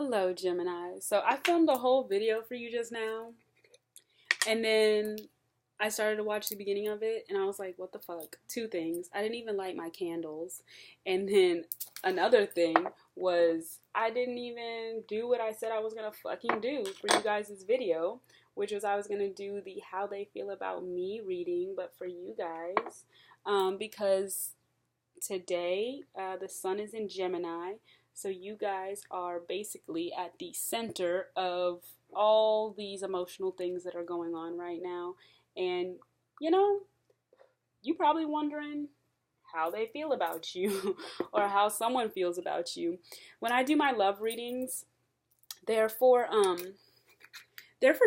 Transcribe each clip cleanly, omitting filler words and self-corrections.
Hello, Gemini. So I filmed a whole video for you just now, and then I started to watch the beginning of it, and I was like, what the fuck? Two things. I didn't even light my candles. And then another thing was I didn't even do what I said I was going to fucking do for you guys' video, which was I was going to do the how they feel about me reading, but for you guys, because today the sun is in Gemini. So you guys are basically at the center of all these emotional things that are going on right now. And, you know, you probably wondering how they feel about you or how someone feels about you. When I do my love readings, they're for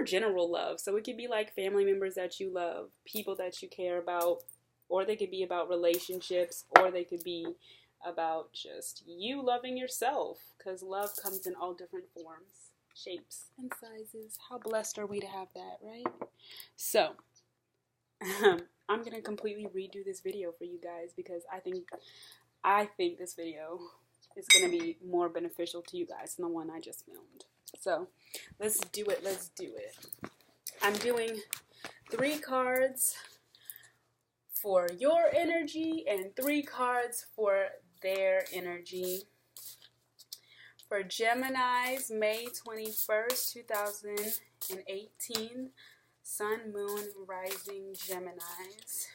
general love. So it could be like family members that you love, people that you care about, or they could be about relationships, or they could be about just you loving yourself, because love comes in all different forms, shapes, and sizes. How blessed are we to have that, right? So I'm gonna completely redo this video for you guys because I think this video is gonna be more beneficial to you guys than the one I just filmed. So let's do it. I'm doing 3 cards for your energy and 3 cards for their energy. For Gemini's May 21st, 2018, Sun, Moon, Rising Geminis.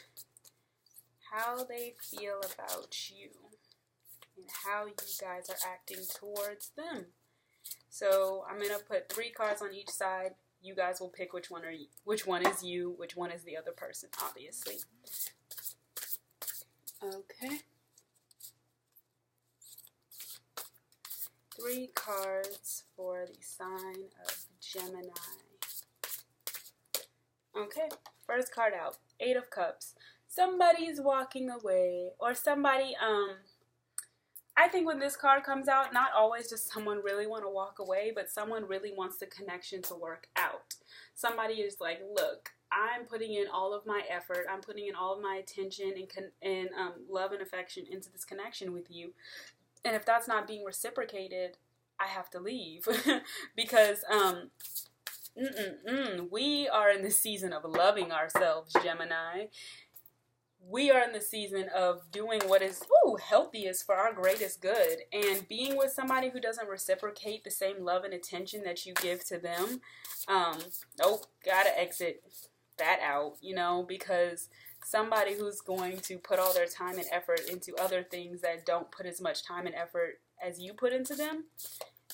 How they feel about you and how you guys are acting towards them. So I'm going to put 3 cards on each side. You guys will pick which one is you, which one is the other person, obviously. Okay. 3 cards for the sign of Gemini. Okay, first card out, 8 of Cups. Somebody's walking away, or somebody, I think when this card comes out, not always does someone really want to walk away, but someone really wants the connection to work out. Somebody is like, look, I'm putting in all of my effort, I'm putting in all of my attention and love and affection into this connection with you. And if that's not being reciprocated, I have to leave. Because we are in the season of loving ourselves, Gemini. We are in the season of doing what is healthiest for our greatest good. And being with somebody who doesn't reciprocate the same love and attention that you give to them, gotta exit that out, because somebody who's going to put all their time and effort into other things that don't put as much time and effort as you put into them,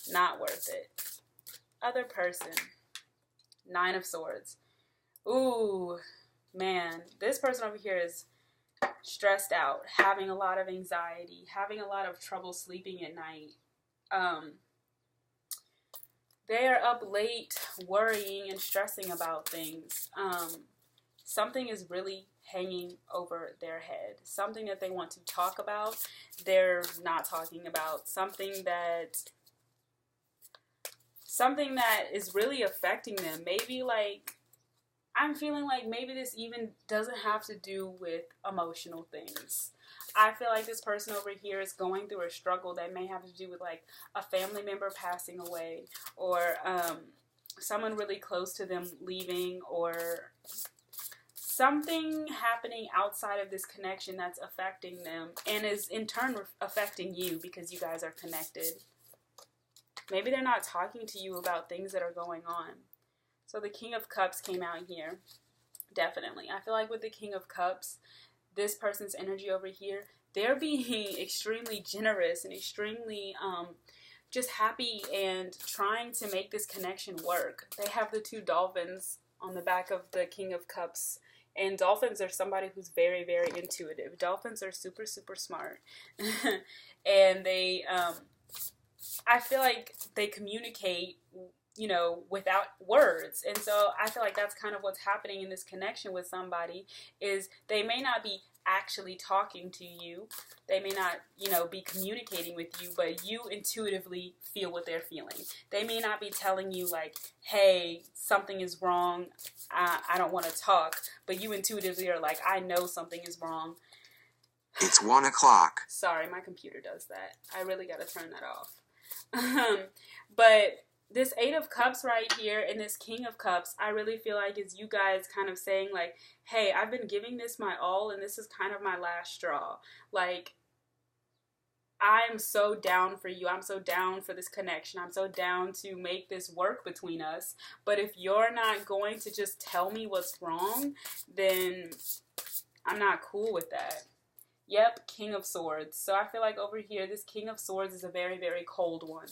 not worth it. Other person, 9 of Swords. Ooh, man, this person over here is stressed out, having a lot of anxiety, having a lot of trouble sleeping at night. They are up late worrying and stressing about things. Something is really hanging over their head. Something that they want to talk about, they're not talking about. Something that is really affecting them. Maybe I'm feeling like maybe this even doesn't have to do with emotional things. I feel like this person over here is going through a struggle that may have to do with a family member passing away, or someone really close to them leaving, or something happening outside of this connection that's affecting them and is in turn affecting you because you guys are connected. Maybe they're not talking to you about things that are going on. So the King of Cups came out here. Definitely. I feel like with the King of Cups, this person's energy over here, they're being extremely generous and extremely just happy and trying to make this connection work. They have the 2 dolphins on the back of the King of Cups. And dolphins are somebody who's very, very intuitive. Dolphins are super, super smart. And they, I feel like they communicate, without words. And so I feel like that's kind of what's happening in this connection with somebody, is they may not be actually talking to you. They may not, be communicating with you, but you intuitively feel what they're feeling. They may not be telling you hey, something is wrong, I don't want to talk, but you intuitively are like, I know something is wrong. It's 1 o'clock. Sorry, my computer does that. I really got to turn that off. But this Eight of Cups right here and this King of Cups, I really feel like is you guys kind of saying like, hey, I've been giving this my all and this is kind of my last straw. Like, I'm so down for you. I'm so down for this connection. I'm so down to make this work between us. But if you're not going to just tell me what's wrong, then I'm not cool with that. Yep, King of Swords. So I feel like over here, this King of Swords is a very, very cold one.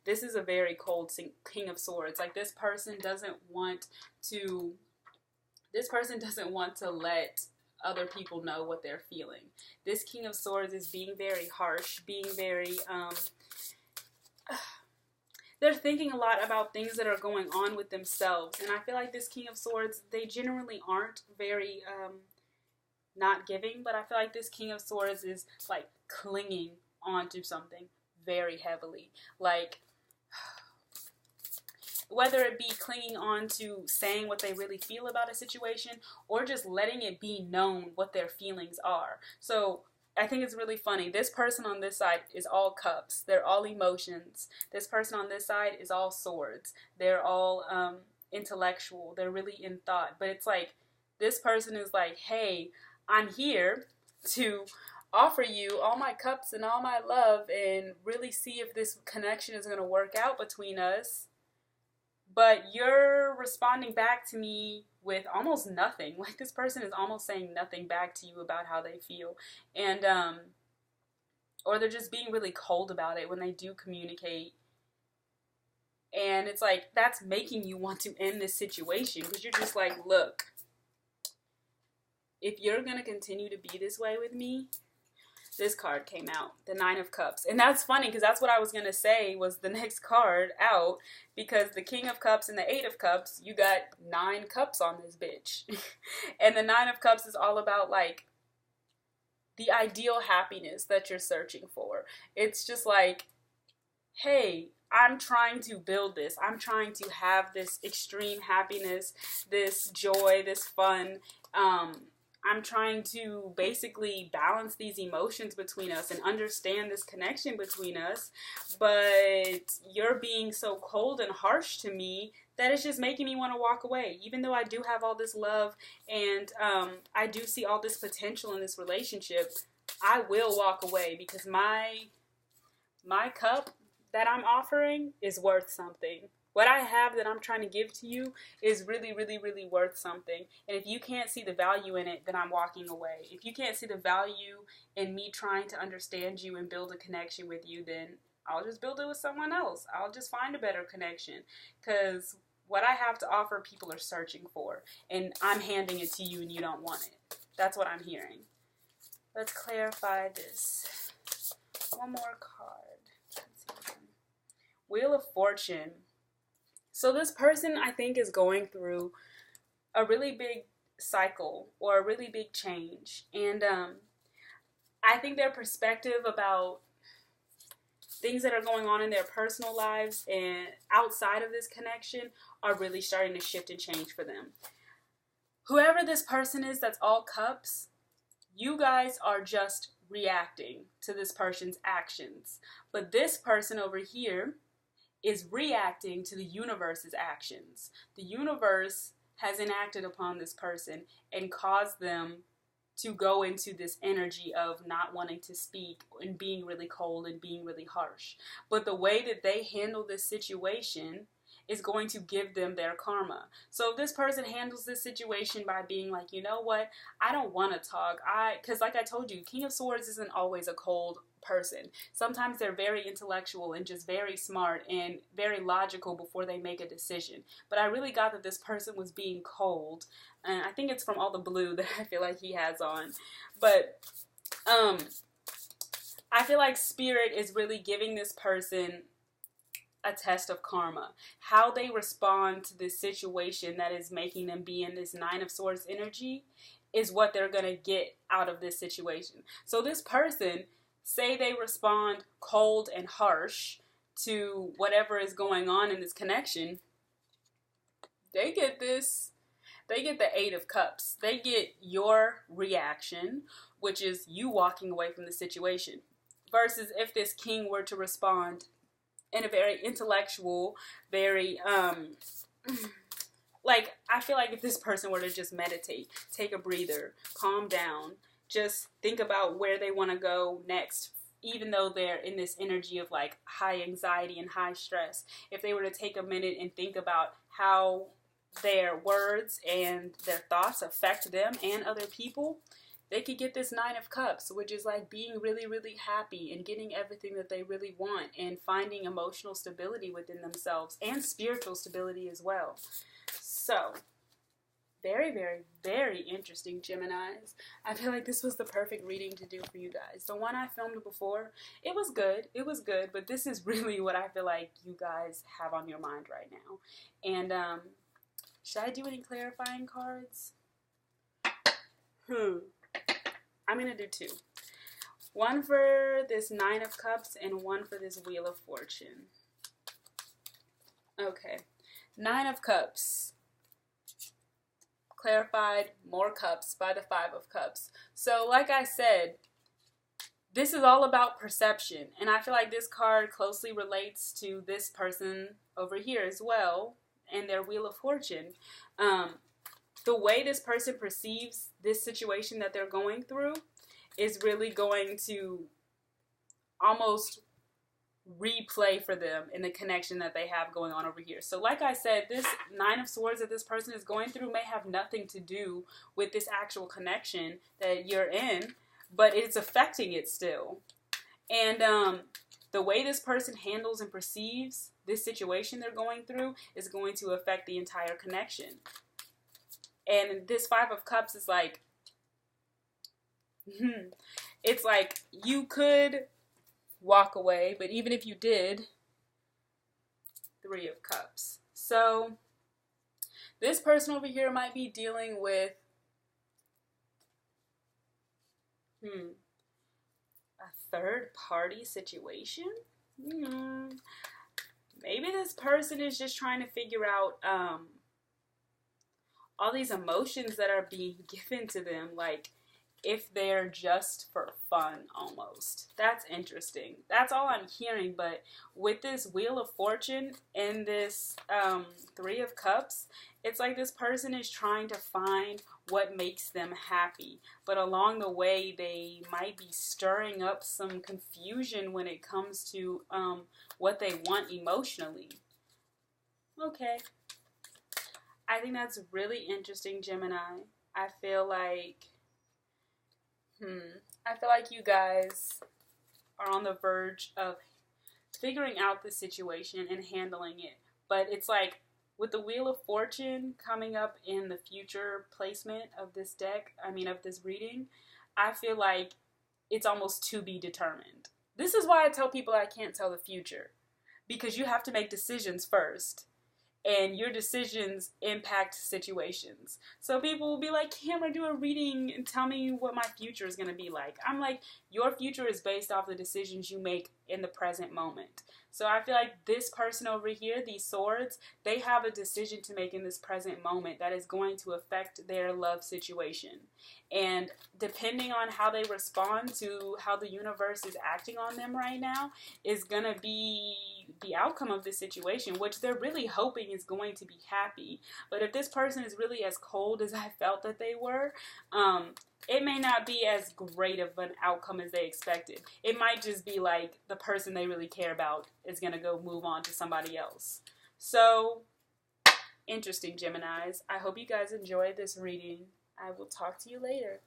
This is a very cold King of Swords. Like, this person doesn't want to let other people know what they're feeling. This King of Swords is being very harsh, being very, they're thinking a lot about things that are going on with themselves. And I feel like this King of Swords, they generally aren't very, not giving, but I feel like this King of Swords is like clinging onto something very heavily. Like, whether it be clinging on to saying what they really feel about a situation or just letting it be known what their feelings are. So I think it's really funny. This person on this side is all cups. They're all emotions. This person on this side is all swords. They're all intellectual. They're really in thought. But it's like this person is like, hey, I'm here to offer you all my cups and all my love and really see if this connection is going to work out between us. But you're responding back to me with almost nothing. Like, this person is almost saying nothing back to you about how they feel. And, or they're just being really cold about it when they do communicate. And it's like, that's making you want to end this situation. Because you're just like, look, if you're going to continue to be this way with me, this card came out, the Nine of Cups. And that's funny because that's what I was going to say was the next card out, because the King of Cups and the Eight of Cups, you got 9 cups on this bitch. And the Nine of Cups is all about like the ideal happiness that you're searching for. It's just like, hey, I'm trying to build this. I'm trying to have this extreme happiness, this joy, this fun. I'm trying to basically balance these emotions between us and understand this connection between us, but you're being so cold and harsh to me that it's just making me want to walk away. Even though I do have all this love and I do see all this potential in this relationship, I will walk away because my cup that I'm offering is worth something. What I have that I'm trying to give to you is really, really, really worth something. And if you can't see the value in it, then I'm walking away. If you can't see the value in me trying to understand you and build a connection with you, then I'll just build it with someone else. I'll just find a better connection. Because what I have to offer, people are searching for. And I'm handing it to you and you don't want it. That's what I'm hearing. Let's clarify this. One more card. Wheel of Fortune. So this person, I think, is going through a really big cycle or a really big change. And I think their perspective about things that are going on in their personal lives and outside of this connection are really starting to shift and change for them. Whoever this person is that's all cups, you guys are just reacting to this person's actions. But this person over here is reacting to the universe's actions. The universe has enacted upon this person and caused them to go into this energy of not wanting to speak and being really cold and being really harsh. But the way that they handle this situation is going to give them their karma. So if this person handles this situation by being like, you know what, I don't want to talk. Because like I told you, King of Swords isn't always a cold person. Sometimes they're very intellectual and just very smart and very logical before they make a decision. But I really got that this person was being cold. And I think it's from all the blue that I feel like he has on. But I feel like Spirit is really giving this person a test of karma. How they respond to this situation that is making them be in this Nine of Swords energy is what they're going to get out of this situation. So this person, say they respond cold and harsh to whatever is going on in this connection, they get this. They get the Eight of Cups. They get your reaction, which is you walking away from the situation. Versus if this king were to respond and a very intellectual, very, like, I feel like if this person were to just meditate, take a breather, calm down, just think about where they want to go next, even though they're in this energy of like high anxiety and high stress, if they were to take a minute and think about how their words and their thoughts affect them and other people, they could get this 9 of Cups, which is like being really, really happy and getting everything that they really want and finding emotional stability within themselves and spiritual stability as well. So, very, very, very interesting, Geminis. I feel like this was the perfect reading to do for you guys. The one I filmed before, it was good, but this is really what I feel like you guys have on your mind right now. And, should I do any clarifying cards? I'm going to do 2. One for this 9 of Cups and one for this Wheel of Fortune. Okay. 9 of Cups. Clarified, more cups by the 5 of Cups. So, like I said, this is all about perception. And I feel like this card closely relates to this person over here as well and their Wheel of Fortune. The way this person perceives this situation that they're going through is really going to almost replay for them in the connection that they have going on over here. So like I said, this 9 of Swords that this person is going through may have nothing to do with this actual connection that you're in, but it's affecting it still. And the way this person handles and perceives this situation they're going through is going to affect the entire connection. And this 5 of Cups is like, it's like you could walk away, but even if you did, 3 of Cups. So this person over here might be dealing with a third party situation. Maybe this person is just trying to figure out all these emotions that are being given to them, like if they're just for fun almost. That's interesting. That's all I'm hearing, but with this Wheel of Fortune and this 3 of Cups, it's like this person is trying to find what makes them happy, but along the way they might be stirring up some confusion when it comes to what they want emotionally. Okay. I think that's really interesting, Gemini. I feel like you guys are on the verge of figuring out the situation and handling it. But it's like with the Wheel of Fortune coming up in the future placement of this deck, of this reading, I feel like it's almost to be determined. This is why I tell people I can't tell the future, because you have to make decisions first. And your decisions impact situations. So people will be like, Cameron, do a reading and tell me what my future is going to be like. I'm like, your future is based off the decisions you make in the present moment. So I feel like this person over here, these swords, they have a decision to make in this present moment that is going to affect their love situation. And depending on how they respond to how the universe is acting on them right now is going to be the outcome of this situation, which they're really hoping is going to be happy. But if this person is really as cold as I felt that they were, it may not be as great of an outcome as they expected. It might just be like the person they really care about is going to go move on to somebody else. So, interesting, Geminis. I hope you guys enjoyed this reading. I will talk to you later.